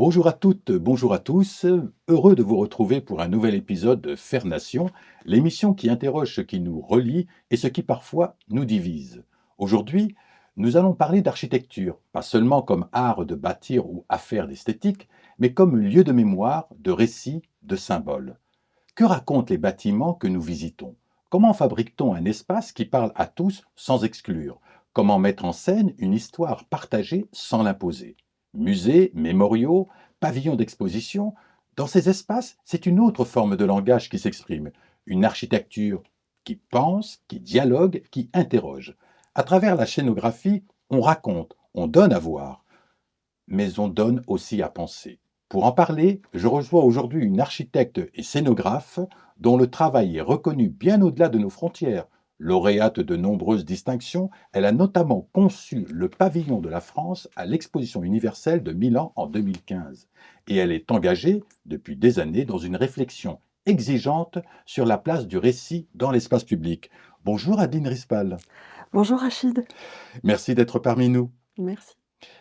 Bonjour à toutes, bonjour à tous. Heureux de vous retrouver pour un nouvel épisode de Faire Nation, l'émission qui interroge ce qui nous relie et ce qui parfois nous divise. Aujourd'hui, nous allons parler d'architecture, pas seulement comme art de bâtir ou affaire d'esthétique, mais comme lieu de mémoire, de récit, de symbole. Que racontent les bâtiments que nous visitons? Comment fabrique-t-on un espace qui parle à tous sans exclure? Comment mettre en scène une histoire partagée sans l'imposer? Musées, mémoriaux, pavillons d'exposition, dans ces espaces, c'est une autre forme de langage qui s'exprime, une architecture qui pense, qui dialogue, qui interroge. À travers la scénographie, on raconte, on donne à voir, mais on donne aussi à penser. Pour en parler, je reçois aujourd'hui une architecte et scénographe dont le travail est reconnu bien au-delà de nos frontières. Lauréate de nombreuses distinctions, elle a notamment conçu le pavillon de la France à l'exposition universelle de Milan en 2015. Et elle est engagée depuis des années dans une réflexion exigeante sur la place du récit dans l'espace public. Bonjour Adine Rispal, Bonjour Rachid, merci d'être parmi nous. merci.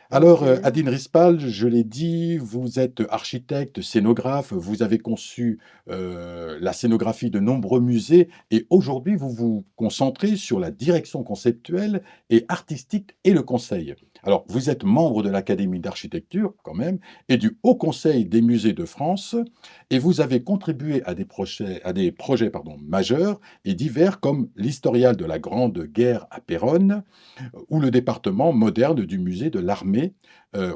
Avec Alors, plaisir. Adine Rispal, je l'ai dit, vous êtes architecte, scénographe, vous avez conçu la scénographie de nombreux musées et aujourd'hui, vous vous concentrez sur la direction conceptuelle et artistique et le conseil. Alors, vous êtes membre de l'Académie d'architecture quand même et du Haut Conseil des musées de France et vous avez contribué à des projets majeurs et divers comme l'historial de la Grande Guerre à Péronne, ou le département moderne du musée de l'armée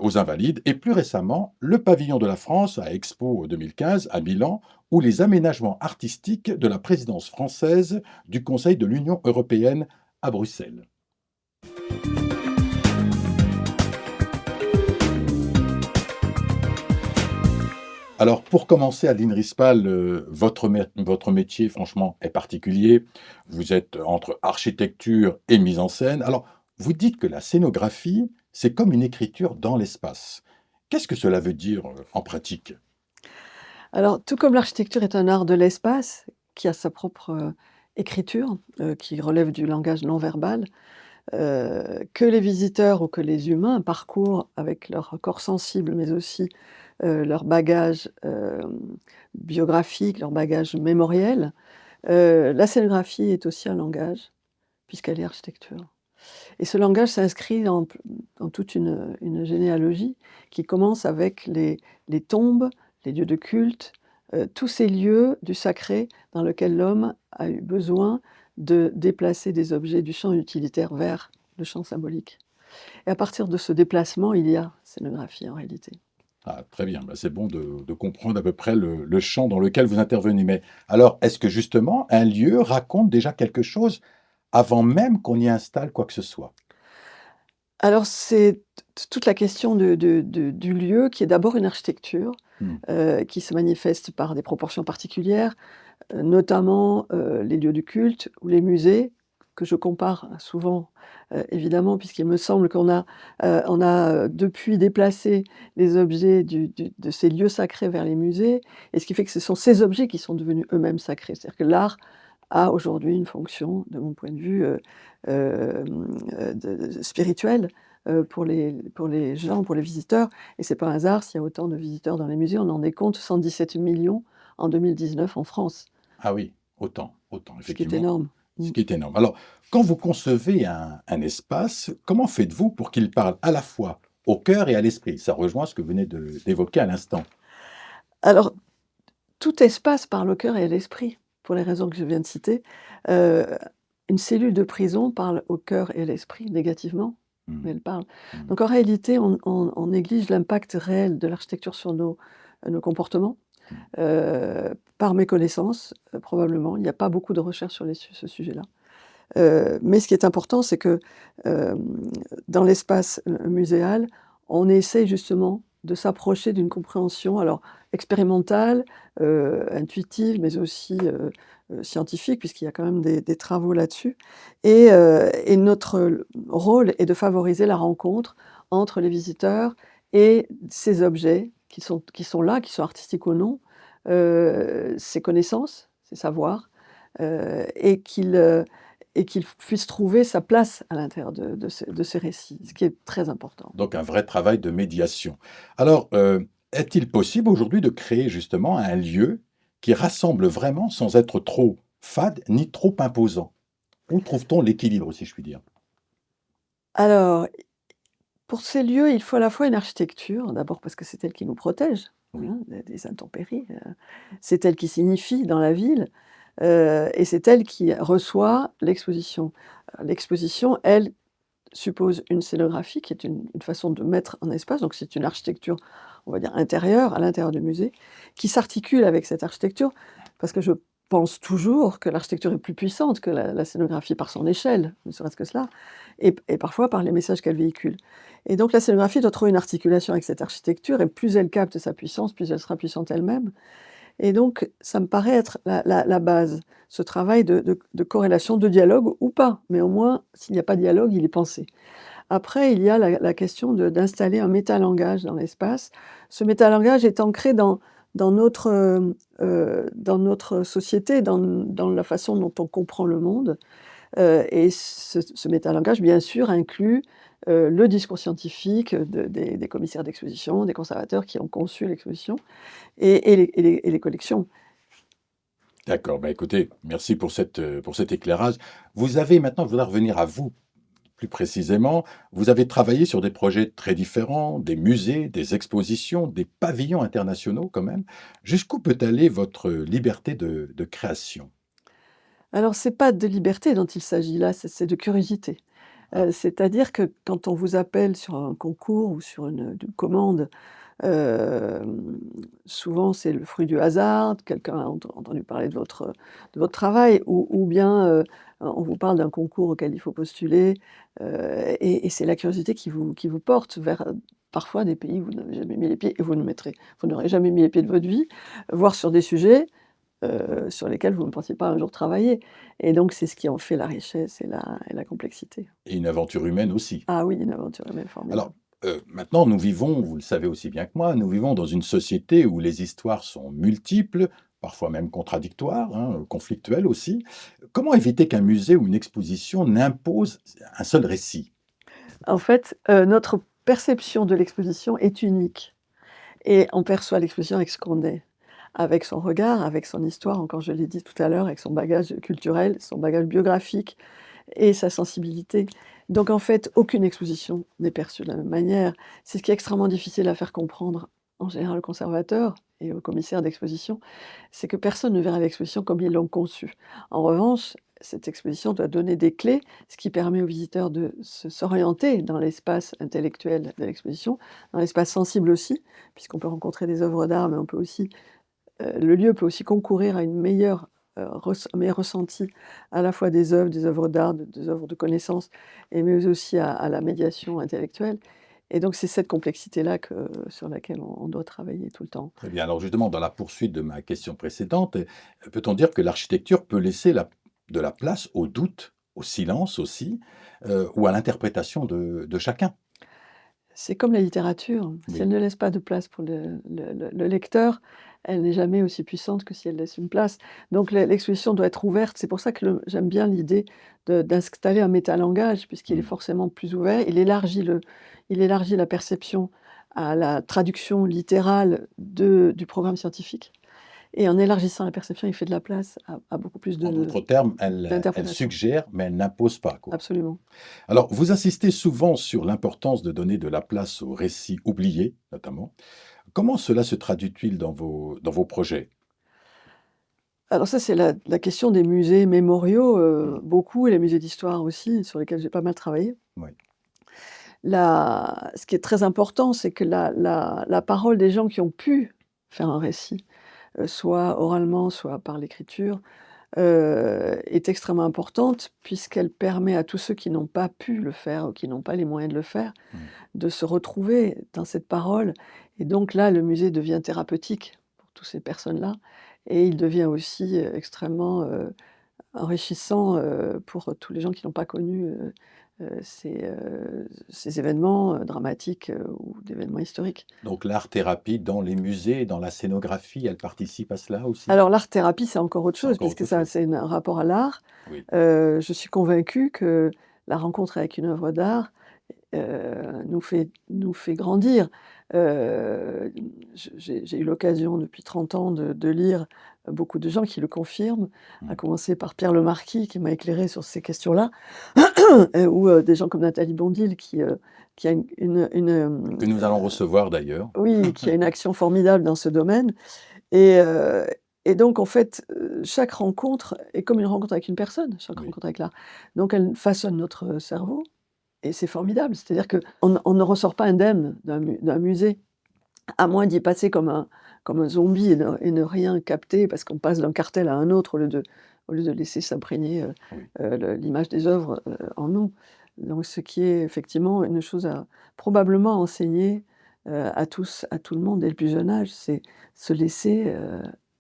aux Invalides, et plus récemment, le pavillon de la France à Expo 2015 à Milan, ou les aménagements artistiques de la présidence française du Conseil de l'Union européenne à Bruxelles. Alors, pour commencer, Adeline Rispal, votre métier, franchement, est particulier. Vous êtes entre architecture et mise en scène. Alors, vous dites que la scénographie, c'est comme une écriture dans l'espace. Qu'est-ce que cela veut dire en pratique? Alors, tout comme l'architecture est un art de l'espace, qui a sa propre, écriture, qui relève du langage non verbal, que les visiteurs ou que les humains parcourent avec leur corps sensible, mais aussi, leur bagage, biographique, leur bagage mémoriel, la scénographie est aussi un langage, puisqu'elle est architecture. Et ce langage s'inscrit dans toute une généalogie qui commence avec les tombes, les lieux de culte, tous ces lieux du sacré dans lequel l'homme a eu besoin de déplacer des objets du champ utilitaire vers le champ symbolique. Et à partir de ce déplacement, il y a scénographie en réalité. Ah, très bien, bah, c'est bon de comprendre à peu près le champ dans lequel vous intervenez. Mais alors, est-ce que justement, un lieu raconte déjà quelque chose avant même qu'on y installe quoi que ce soit? Alors c'est toute la question du lieu qui est d'abord une architecture, Hmm. qui se manifeste par des proportions particulières. Notamment, les lieux du culte ou les musées que je compare souvent, évidemment puisqu'il me semble on a depuis déplacé les objets de ces lieux sacrés vers les musées et ce qui fait que ce sont ces objets qui sont devenus eux-mêmes sacrés. C'est-à-dire que l'art a aujourd'hui une fonction, de mon point de vue, de spirituelle, pour les gens, pour les visiteurs et c'est pas un hasard s'il y a autant de visiteurs dans les musées. On en décompte 117 millions en 2019 en France. Ah oui, autant, Ce qui est effectivement, énorme. ce Mmh. qui est énorme. Alors, quand vous concevez un espace, comment faites-vous pour qu'il parle à la fois au cœur et à l'esprit? Ça rejoint ce que vous venez d'évoquer à l'instant. Alors, tout espace parle au cœur et à l'esprit, pour les raisons que je viens de citer. Heu, une cellule de prison parle au cœur et à l'esprit négativement, Mmh, mais elle parle. mmh, Donc en réalité, on néglige l'impact réel de l'architecture sur nos comportements, mmh. par méconnaissance, probablement. Il n'y a pas beaucoup de recherches sur ce sujet-là. Mais ce qui est important, c'est que, dans l'espace, muséal, on essaye justement de s'approcher d'une compréhension alors expérimentale, intuitive, mais aussi, scientifique puisqu'il y a quand même des travaux là-dessus et notre rôle est de favoriser la rencontre entre les visiteurs et ces objets qui sont là, qui sont artistiques ou non, ces connaissances, ces savoirs, et qu'il puisse trouver sa place à l'intérieur de ces récits, ce qui est très important. Donc un vrai travail de médiation. Alors, Est-il possible aujourd'hui de créer justement un lieu qui rassemble vraiment sans être trop fade ni trop imposant? Où trouve-t-on l'équilibre, si je puis dire? Alors, pour ces lieux, il faut à la fois une architecture, d'abord parce que c'est elle qui nous protège, Oui, hein, des intempéries, c'est elle qui signifie dans la ville, et c'est elle qui reçoit l'exposition. L'exposition, elle, suppose une scénographie qui est une façon de mettre un espace, donc c'est une architecture, on va dire intérieure, à l'intérieur du musée, qui s'articule avec cette architecture, parce que je pense toujours que l'architecture est plus puissante que la scénographie par son échelle, ne serait-ce que cela, et parfois par les messages qu'elle véhicule. Et donc la scénographie doit trouver une articulation avec cette architecture, et plus elle capte sa puissance, plus elle sera puissante elle-même. Et donc, ça me paraît être la base, ce travail de corrélation, de dialogue ou pas, mais au moins, s'il n'y a pas de dialogue, il est pensé. Après, il y a la question d'installer un métalangage dans l'espace. Ce métalangage est ancré dans notre société, dans la façon dont on comprend le monde. Et ce métalangage, bien sûr, inclut, le discours scientifique des commissaires d'exposition, des conservateurs qui ont conçu l'exposition et les collections. d'accord. Bah, écoutez, merci pour cet éclairage. Vous avez maintenant, je voudrais revenir à vous plus précisément. Vous avez travaillé sur des projets très différents, des musées, des expositions, des pavillons internationaux quand même. Jusqu'où peut aller votre liberté de création? Alors c'est pas de liberté dont il s'agit là, c'est de curiosité. Ah, C'est-à-dire que quand on vous appelle sur un concours ou sur une commande, souvent c'est le fruit du hasard, quelqu'un a entendu parler de votre travail ou bien, on vous parle d'un concours auquel il faut postuler, et c'est la curiosité qui vous porte vers, parfois des pays où vous n'avez jamais mis les pieds et vous n'aurez jamais mis les pieds de votre vie, voire sur des sujets sur lesquels vous ne pensiez pas un jour travailler, et donc c'est ce qui en fait la richesse et la complexité. et une aventure humaine aussi. Ah oui, une aventure humaine Alors, formidable. maintenant nous vivons, vous le savez aussi bien que moi, nous vivons dans une société où les histoires sont multiples, parfois même contradictoires, hein, conflictuelles aussi. Comment éviter qu'un musée ou une exposition n'impose un seul récit? En fait, notre perception de l'exposition est unique et on perçoit l'exposition avec ce qu'on est, avec son regard, avec son histoire, encore je l'ai dit tout à l'heure, avec son bagage culturel, son bagage biographique et sa sensibilité. Donc en fait, aucune exposition n'est perçue de la même manière. C'est ce qui est extrêmement difficile à faire comprendre, en général, aux conservateurs et aux commissaires d'exposition, c'est que personne ne verra l'exposition comme ils l'ont conçue. En revanche, cette exposition doit donner des clés, ce qui permet aux visiteurs de s'orienter dans l'espace intellectuel de l'exposition, dans l'espace sensible aussi, puisqu'on peut rencontrer des œuvres d'art, mais on peut aussi, le lieu peut aussi concourir à une meilleure, un meilleur ressenti à la fois des œuvres d'art, des œuvres de connaissances, et mais aussi à la médiation intellectuelle. Et donc c'est cette complexité-là sur laquelle on doit travailler tout le temps. Très bien. Alors justement, dans la poursuite de ma question précédente, peut-on dire que l'architecture peut laisser de la place au doute, au silence aussi, ou à l'interprétation de chacun? C'est comme la littérature, si elle Oui. ne laisse pas de place pour le lecteur, elle n'est jamais aussi puissante que si elle laisse une place. Donc l'exposition doit être ouverte. C'est pour ça que j'aime bien l'idée d'installer un métalangage puisqu'il est Mmh. forcément plus ouvert. Il élargit la perception à la traduction littérale du programme scientifique, et en élargissant la perception, il fait de la place à beaucoup plus En d'autres termes, elle d'interprétation. suggère, mais elle n'impose pas, quoi. Absolument. Alors, vous insistez souvent sur l'importance de donner de la place aux récits oubliés, notamment. Comment cela se traduit-il dans vos projets? Alors ça, c'est la question des musées mémoriaux, Mmh. beaucoup, et les musées d'histoire aussi, sur lesquels j'ai pas mal travaillé. Oui. Ce qui est très important, c'est que la parole des gens qui ont pu faire un récit, soit oralement, soit par l'écriture, est extrêmement importante puisqu'elle permet à tous ceux qui n'ont pas pu le faire ou qui n'ont pas les moyens de le faire, Mmh. de se retrouver dans cette parole, et donc là, le musée devient thérapeutique pour toutes ces personnes-là, et il devient aussi, extrêmement, enrichissant, pour tous les gens qui n'ont pas connu, ces événements, dramatiques, ou d'événements historiques. Donc l'art-thérapie dans les musées, dans la scénographie, elle participe à cela aussi? Alors l'art-thérapie, c'est encore autre C'est chose encore puisque autre ça chose. c'est un rapport à l'art. Oui. Je suis convaincue que la rencontre avec une œuvre d'art, nous fait grandir. Heu, j'ai eu l'occasion depuis 30 ans de lire beaucoup de gens qui le confirment, à Mmh. commencer par Pierre Lemarquis qui m'a éclairé sur ces questions-là, ou des gens comme Nathalie Bondil qui a Que nous allons recevoir d'ailleurs. oui, qui a une action formidable dans ce domaine. Et donc en fait, chaque rencontre est comme une rencontre avec une personne, chaque Oui, rencontre avec l'art. Donc elle façonne notre cerveau et c'est formidable. C'est-à-dire qu'on ne ressort pas indemne d'un musée, à moins d'y passer comme un zombie et ne rien capter parce qu'on passe d'un cartel à un autre au lieu de laisser s'imprégner, oui. l'image des œuvres, en nous. Donc ce qui est effectivement une chose à probablement enseigner, à tous, à tout le monde dès le plus jeune âge, c'est se laisser,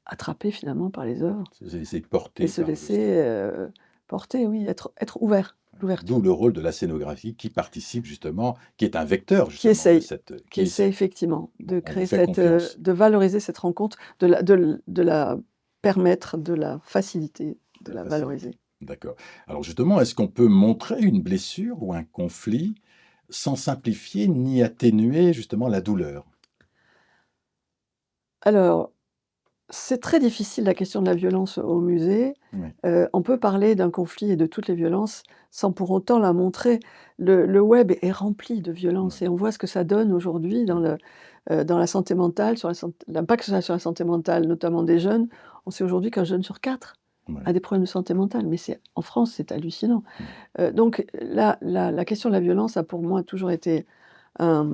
attraper finalement par les œuvres Se laisser et porter se par laisser, justement. porter, oui, être ouvert, D'où l'ouverture. le rôle de la scénographie qui participe justement, qui est un vecteur Qui justement de essaye cette, qui essaye effectivement bon, de on vous créer fait cette, confiance. de valoriser cette rencontre, de la permettre, de la faciliter, De de la la facilité. valoriser. D'accord. Alors justement, est-ce qu'on peut montrer une blessure ou un conflit sans simplifier ni atténuer justement la douleur? Alors, c'est très difficile la question de la violence au musée. Oui, On peut parler d'un conflit et de toutes les violences sans pour autant la montrer. Le web est rempli de violences oui, et on voit ce que ça donne aujourd'hui oui, dans la santé mentale, sur l'impact que ça a sur la santé mentale, notamment des jeunes. On sait aujourd'hui qu'un jeune sur 4 oui, a des problèmes de santé mentale, mais c'est en France, c'est hallucinant. oui. Donc la question de la violence a pour moi toujours été un,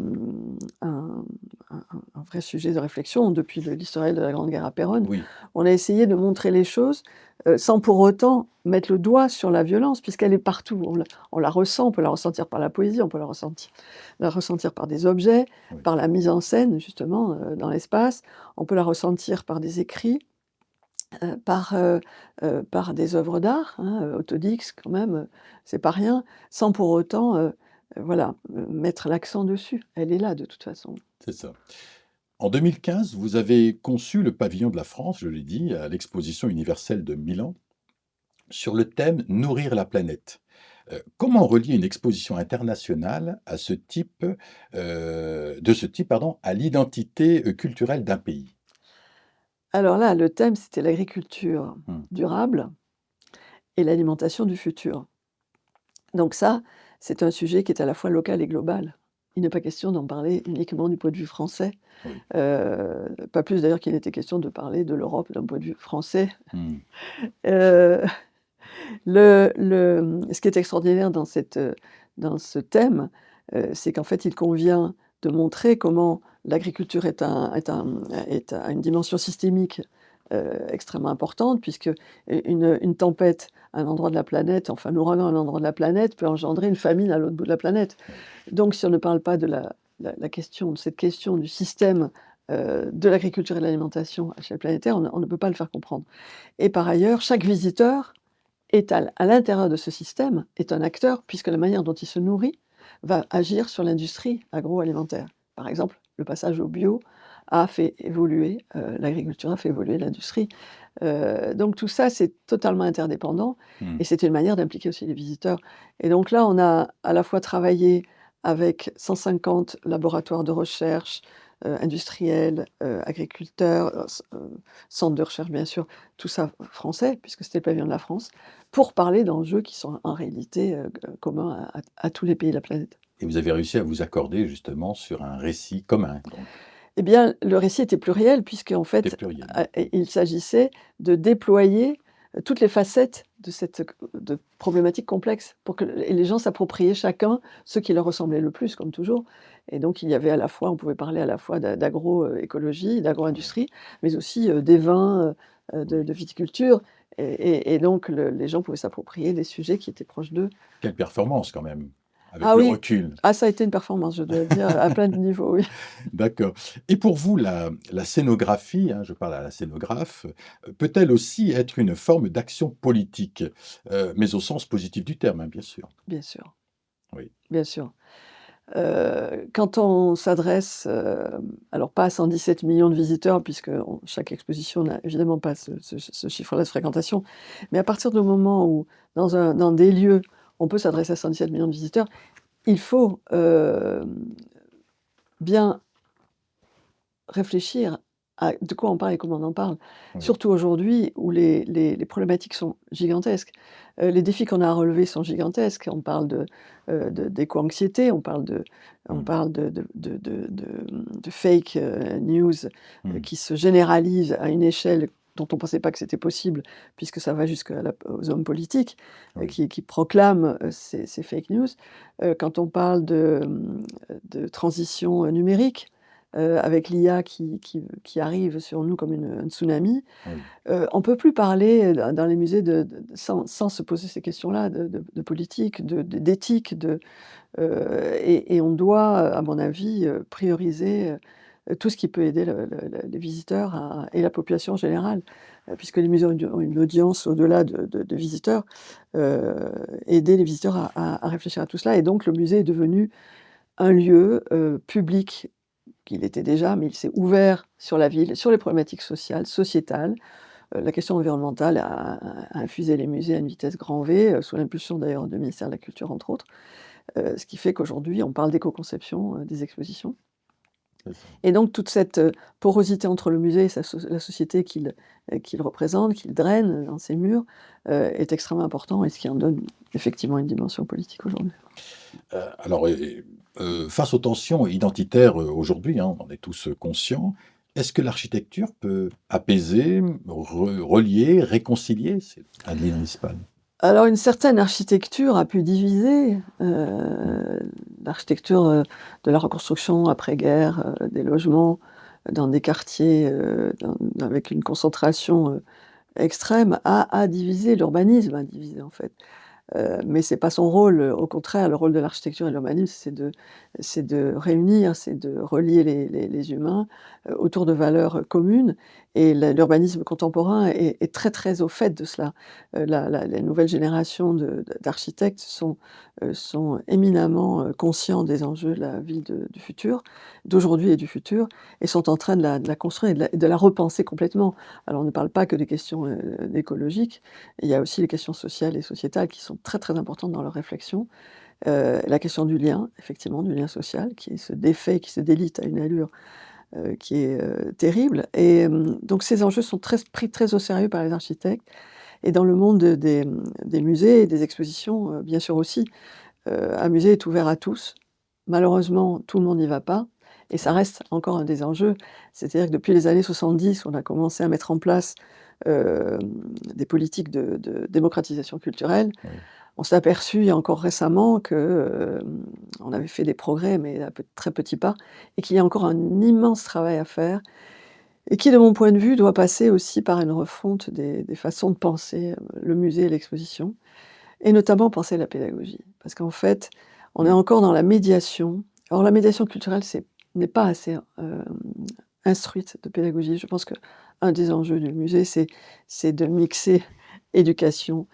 un un vrai sujet de réflexion depuis l'historiel de la Grande Guerre à Péronne. Oui, On a essayé de montrer les choses, sans pour autant mettre le doigt sur la violence puisqu'elle est partout. On la ressent, on peut la ressentir par la poésie, on peut la ressentir par des objets, oui, par la mise en scène justement, dans l'espace. On peut la ressentir par des écrits, par des œuvres d'art, hein, Autodix quand même, c'est pas rien, sans pour autant, voilà, mettre l'accent dessus. Elle est là de toute façon. c'est ça. En 2015, vous avez conçu le pavillon de la France, je l'ai dit, à l'exposition universelle de Milan, sur le thème «Nourrir la planète». Comment relier une exposition internationale à ce type, de ce type, pardon, à l'identité, culturelle d'un pays? Alors là, le thème, c'était l'agriculture Mmh. durable et l'alimentation du futur. Donc ça, c'est un sujet qui est à la fois local et global. Il n'est pas question d'en parler uniquement du point de vue français, Oui. pas plus d'ailleurs qu'il n'était question de parler de l'Europe d'un point de vue français. Mmh. Heu ce qui est extraordinaire dans ce thème, c'est qu'en fait, il convient de montrer comment l'agriculture a une dimension systémique, extrêmement importante puisque une tempête à un endroit de la planète, enfin l'ouragan à un endroit de la planète peut engendrer une famine à l'autre bout de la planète. Oui. Donc si on ne parle pas de la question de cette question du système, de l'agriculture et de l'alimentation à l'échelle planétaire, on ne peut pas le faire comprendre. Et par ailleurs, chaque visiteur est à l'intérieur de ce système, est un acteur puisque la manière dont il se nourrit va agir sur l'industrie agroalimentaire. Par exemple, le passage au bio a fait évoluer, l'agriculture a fait évoluer l'industrie. Donc tout ça, c'est totalement interdépendant Mmh. et c'était une manière d'impliquer aussi les visiteurs. Et donc là, on a à la fois travaillé avec 150 laboratoires de recherche, industriels, agriculteurs, centres de recherche bien sûr, tout ça français puisque c'était le pavillon de la France, pour parler d'enjeux qui sont en réalité, communs à tous les pays de la planète. Et vous avez réussi à vous accorder justement sur un récit commun donc? Eh bien, le récit était pluriel puisqu'en C'était fait, pluriel. il s'agissait de déployer, toutes les facettes de cette de problématique complexe pour que et les gens s'appropriaient chacun ce qui leur ressemblait le plus comme toujours. Et donc il y avait à la fois on pouvait parler à la fois d'agroécologie, Oui, d'agro-industrie, mais aussi, des vins, de oui. de viticulture et donc les gens pouvaient s'approprier des sujets qui étaient proches d'eux. Quelle performance quand même, avec Ah le oui, recul. ah ça a été une performance, je dois le dire, à plein de niveaux, oui. D'accord. Et pour vous, la scénographie, hein, je parle à la scénographe, peut-elle aussi être une forme d'action politique? Mais au sens positif du terme, hein, bien sûr. Bien sûr, Oui, bien sûr. Quand on s'adresse, alors pas à 117 millions de visiteurs puisque chaque exposition n'a évidemment pas ce chiffre-là de fréquentation, mais à partir du moment où dans des lieux, on peut s'adresser à 117 millions de visiteurs, il faut, bien réfléchir à de quoi on parle et comment on en parle. Oui. Surtout aujourd'hui où les problématiques sont gigantesques. Les défis qu'on a à relever sont gigantesques. On parle d'éco-anxiété, on Mmh. parle de fake, news, Mmh. qui se généralisent à une échelle dont on pensait pas que c'était possible, puisque ça va jusqu'à la aux hommes politiques, Oui. qui proclament, ces fake news. Quand on parle de transition, numérique, avec l'IA qui arrive sur nous comme un tsunami, Oui. on peut plus parler dans les musées sans se poser ces questions-là de politique, d'éthique, et on doit, à mon avis, prioriser, tout ce qui peut aider les visiteurs et la population en général, puisque les musées ont une audience au-delà de visiteurs, heu, aider les visiteurs à réfléchir à tout cela et donc le musée est devenu un lieu, public qu'il était déjà, mais il s'est ouvert sur la ville, sur les problématiques sociales, sociétales. La question environnementale a infusé les musées à une vitesse grand V, sous l'impulsion d'ailleurs du ministère de la Culture entre autres. Ce qui fait qu'aujourd'hui on parle d'éco-conception, des expositions C'est ça. et donc toute cette, porosité entre le musée et la société qu'il représente, qu'il draine dans ses murs, est extrêmement important et ce qui en donne effectivement une dimension politique aujourd'hui. Alors face aux tensions identitaires, aujourd'hui, hein, on en est tous, conscients. Est-ce que l'architecture peut apaiser, relier, réconcilier? C'est Adeline Rispal. Alors une certaine architecture a pu diviser, Mmh. l'architecture, de la reconstruction après-guerre, des logements dans des quartiers, avec une concentration, extrême a divisé, l'urbanisme a divisé en fait. Mais c'est pas son rôle, au contraire, le rôle de l'architecture et de l'urbanisme, c'est de réunir, c'est de relier les humains, autour de valeurs, communes et l'urbanisme contemporain est très, très au fait de cela. Les nouvelles générations d'architectes sont éminemment, conscients des enjeux de la ville du futur, d'aujourd'hui et du futur et sont en train de la construire et de la repenser complètement. Alors on ne parle pas que des questions, écologiques, il y a aussi les questions sociales et sociétales qui sont très, très importantes dans leur réflexion. La question du lien, effectivement, du lien social qui se défait, qui se délite à une allure, qui est, terrible donc ces enjeux sont pris très au sérieux par les architectes et dans le monde des musées et des expositions, bien sûr aussi. Un musée est ouvert à tous. Malheureusement, tout le monde n'y va pas et ça Oui, reste encore un des enjeux. C'est-à-dire que depuis les années 70, on a commencé à mettre en place, hem, des politiques de démocratisation culturelle. oui. On s'est aperçu, il y a encore récemment que, on avait fait des progrès, mais à très petits pas et qu'il y a encore un immense travail à faire et qui, de mon point de vue, doit passer aussi par une refonte des façons de penser, le musée et l'exposition et notamment penser la pédagogie. Parce qu'en fait, on est Mmh. encore dans la médiation. Alors la médiation culturelle, n'est pas assez, instruite de pédagogie. Je pense qu'un des enjeux du musée, c'est de mixer éducation,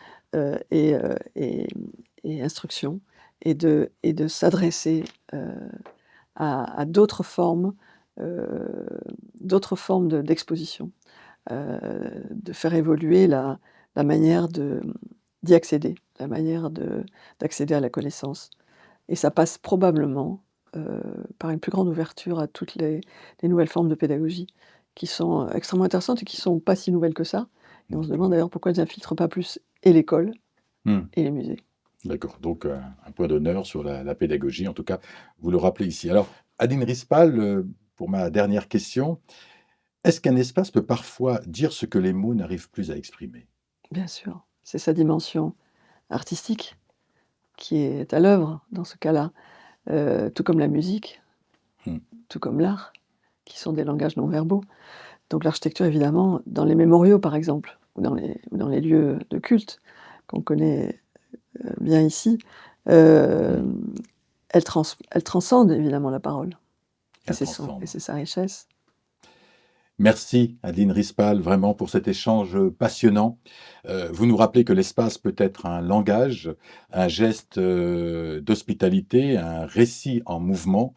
et instruction et de s'adresser, à d'autres formes d'exposition, de faire évoluer la manière d'y accéder, la manière d'accéder à la connaissance et ça passe probablement, par une plus grande ouverture à toutes les nouvelles formes de pédagogie qui sont, extrêmement intéressantes et qui sont pas si nouvelles que ça et on se D'accord. demande d'ailleurs pourquoi elles infiltrent pas plus et l'école Mmh. et les musées. D'accord, donc un point d'honneur sur la pédagogie, en tout cas, vous le rappelez ici. Alors, Adeline Rispal, pour ma dernière question, est-ce qu'un espace peut parfois dire ce que les mots n'arrivent plus à exprimer? Bien sûr, c'est sa dimension artistique qui est à l'œuvre dans ce cas-là, tout comme la musique, Mmh. tout comme l'art, qui sont des langages non verbaux. Donc l'architecture évidemment, dans les mémoriaux par exemple, ou dans les lieux de culte qu'on connaît, bien ici, Mmh. hem, elle transcende évidemment la parole et Elle transcende. c'est sa richesse. Merci Adeline Rispal, vraiment pour cet échange, passionnant. Vous nous rappelez que l'espace peut être un langage, un geste, d'hospitalité, un récit en mouvement.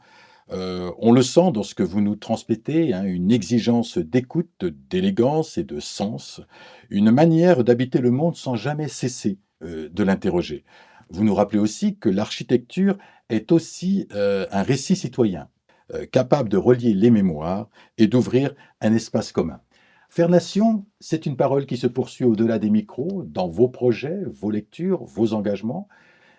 On le sent dans ce que vous nous transmettez, hein, une exigence d'écoute, d'élégance et de sens, une manière d'habiter le monde sans jamais cesser, de l'interroger. Vous nous rappelez aussi que l'architecture est aussi, un récit citoyen. capable de relier les mémoires et d'ouvrir un espace commun. Faire nation, c'est une parole qui se poursuit au-delà des micros, dans vos projets, vos lectures, vos engagements.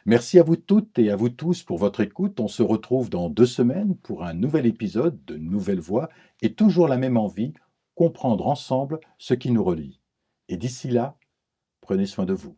Merci à vous toutes et à vous tous pour votre écoute. On se retrouve dans 2 semaines pour un nouvel épisode de Nouvelles Voix et toujours la même envie, comprendre ensemble ce qui nous relie. Et d'ici là, prenez soin de vous.